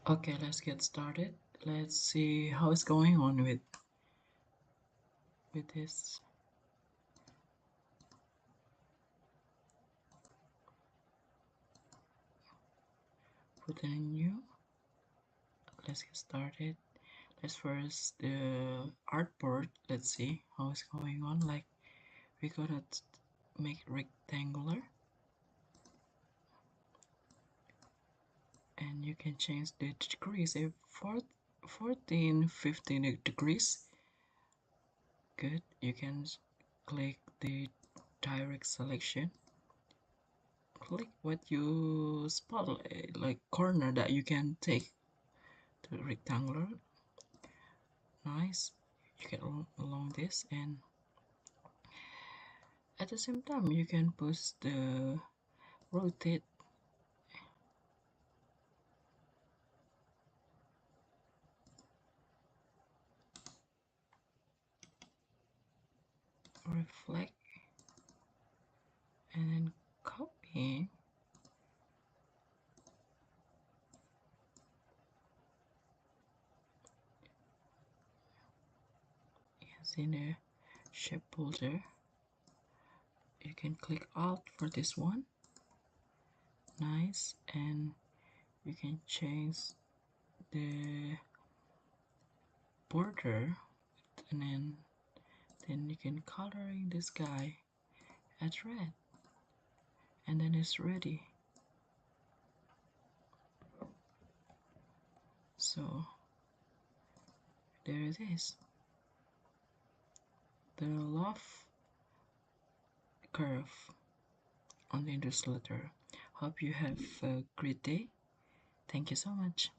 Okay, let's get started. Let's see how it's going on with this. Put in a new. Let's get started. Let's first the artboard. Let's see how it's going on. Like we gotta make it rectangular, and you can change the degrees. If 14, 15 degrees. Good. You can click the direct selection. Click what you spot, like corner that you can take to rectangular. Nice. You get along this, and at the same time you can push the rotate. Reflect, and then copy. Yes, in the shape folder you can click Alt for this one. Nice. And you can change the border, and then you can coloring this guy as red, and then it's ready. So there it is, the love curve on the Illustrator. Hope you have a great day. Thank you so much.